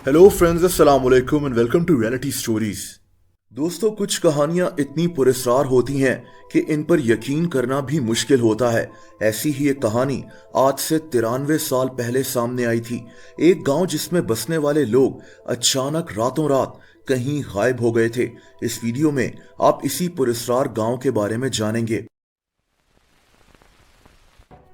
Hello friends, अस्सलाम वालेकुम and welcome to reality stories. दोस्तों, कुछ कहानियां इतनी पुरस्कार होती हैं कि इन पर यकीन करना भी मुश्किल होता है। ऐसी ही एक कहानी आज से 93 साल पहले सामने आई थी। एक गांव जिसमें बसने वाले लोग अचानक रातों रात कहीं गायब हो गए थे। इस वीडियो में आप इसी पुरस्कार गांव के बारे में जानेंगे।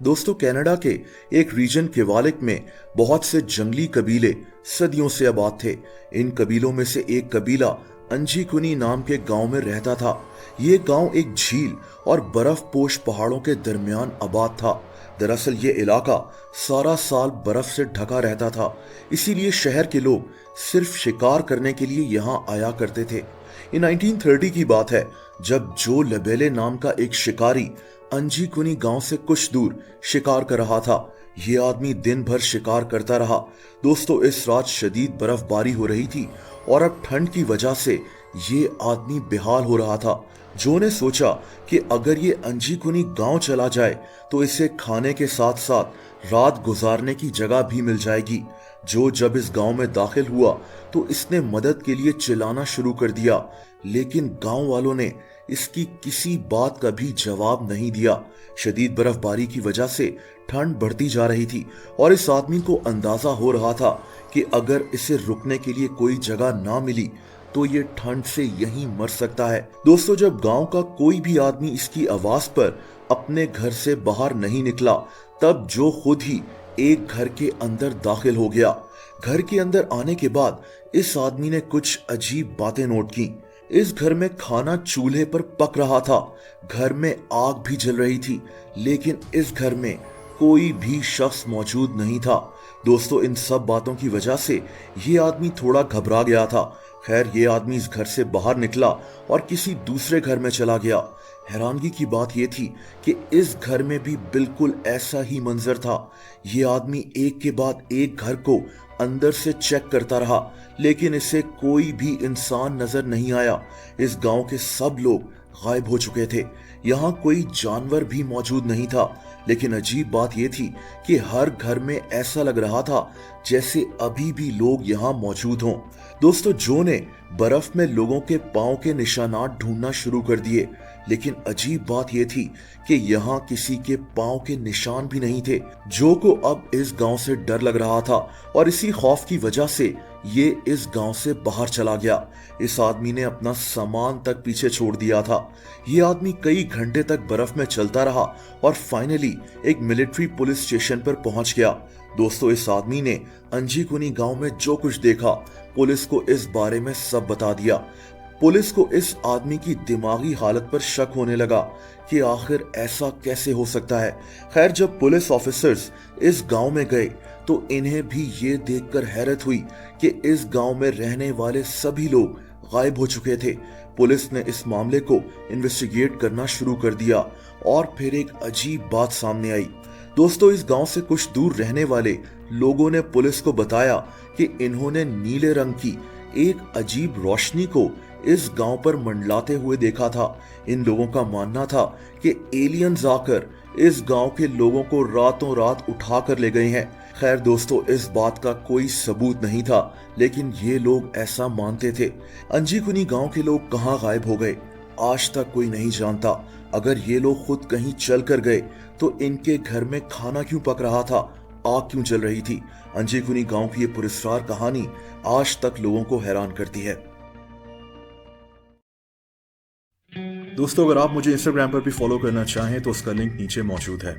दोस्तों, कनाडा के एक रीजन किवालिक में बहुत से जंगली कबीले सदियों से आबाद थे। इन कबीलों में से एक कबीला अंजीकुनी नाम के गांव में रहता था। ये गांव एक झील और बर्फपोश पहाड़ों के दरमियान आबाद था। दरअसल ये इलाका सारा साल बर्फ से ढका रहता था, इसीलिए शहर के लोग सिर्फ शिकार करने के लिए यहाँ आया करते थे। ये 1930 की बात है, जब जो लेबेले नाम का एक शिकारी अंजीकुनी गांव से कुछ दूर शिकार कर रहा था। ये आदमी दिन भर शिकार करता रहा। दोस्तों, इस रात शदीद बर्फबारी हो रही थी और अब ठंड की वजह से ये आदमी बेहाल हो रहा था। जो ने सोचा कि अगर ये अंजीकुनी गांव चला जाए तो इसे खाने के साथ साथ रात गुजारने की जगह भी मिल जाएगी। जो जब इस गांव में दाखिल हुआ तो इसने मदद के लिए चिल्लाना शुरू कर दिया, लेकिन गांव वालों ने इसकी किसी बात का भी जवाब नहीं दिया। शदीद बर्फबारी की वजह से ठंड बढ़ती जा रही थी और इस आदमी को अंदाजा हो रहा था कि अगर इसे रुकने के लिए कोई जगह ना मिली तो ये ठंड से यहीं मर सकता है। दोस्तों, जब गांव का कोई भी आदमी इसकी आवाज पर अपने घर से बाहर नहीं निकला, तब जो खुद ही एक घर के अंदर दाखिल हो गया। घर के अंदर आने के बाद इस आदमी ने कुछ अजीब बातें नोट की। इस घर में खाना चूल्हे पर पक रहा था, घर में आग भी जल रही थी, लेकिन इस घर में कोई भी शख्स मौजूद नहीं था। दोस्तों, इन सब बातों की वजह से ये आदमी थोड़ा घबरा गया था। खैर, ये आदमी इस घर से बाहर निकला और किसी दूसरे घर में चला गया। हैरानगी की बात यह थी कि इस घर में भी बिल्कुल ऐसा ही मंजर था। ये आदमी एक के बाद एक घर को अंदर से चेक करता रहा, लेकिन इसे कोई भी इंसान नजर नहीं आया। इस गांव के सब लोग गायब हो चुके थे। यहाँ कोई जानवर भी मौजूद नहीं था, लेकिन अजीब बात यह थी कि हर घर में ऐसा लग रहा था जैसे अभी भी लोग यहाँ मौजूद हों। दोस्तों, जो ने बर्फ में लोगों के पांव के निशानात ढूंढना शुरू कर दिए, लेकिन अजीब बात यह थी कि यहाँ किसी के पांव के निशान भी नहीं थे। जो को अब इस गांव से डर लग रहा था और इसी खौफ की वजह से ये इस गांव से बाहर चला गया। इस आदमी ने अपना सामान तक पीछे छोड़ दिया था। ये आदमी कई घंटे तक बर्फ में चलता रहा और फाइनली एक मिलिट्री पुलिस स्टेशन पर पहुंच गया। दोस्तों, इस आदमी ने अंजीकुनी गांव में जो कुछ देखा, पुलिस को इस बारे में सब बता दिया। पुलिस को इस आदमी की दिमागी हालत पर शक होने लगा कि आखिर ऐसा कैसे हो सकता है। खैर, जब पुलिस ऑफिसर्स इस गांव में गए तो इन्हें भी ये देखकर हैरत हुई कि इस गांव में रहने वाले सभी लोग गायब हो चुके थे। पुलिस ने इस मामले को इन्वेस्टिगेट करना शुरू कर दिया और फिर एक अजीब बात सामने आई। दोस्तों, इस गांव से कुछ दूर रहने वाले लोगों ने पुलिस को बताया कि इन्होंने नीले रंग की एक अजीब रोशनी को इस गांव पर मंडलाते हुए देखा था। इन लोगों का मानना था कि एलियंस आकर इस गांव के लोगों को रातों रात उठा कर ले गए हैं। खैर दोस्तों, इस बात का कोई सबूत नहीं था, लेकिन ये लोग ऐसा मानते थे। अंजीकुनी गांव के लोग कहाँ गायब हो गए, आज तक कोई नहीं जानता। अगर ये लोग खुद कहीं चल कर गए तो इनके घर में खाना क्यों पक रहा था, आग क्यों जल रही थी। अंजीकुनी गांव की ये पुरस्कार कहानी आज तक लोगों को हैरान करती है। दोस्तों, अगर आप मुझे इंस्टाग्राम पर भी फॉलो करना चाहें तो उसका लिंक नीचे मौजूद है।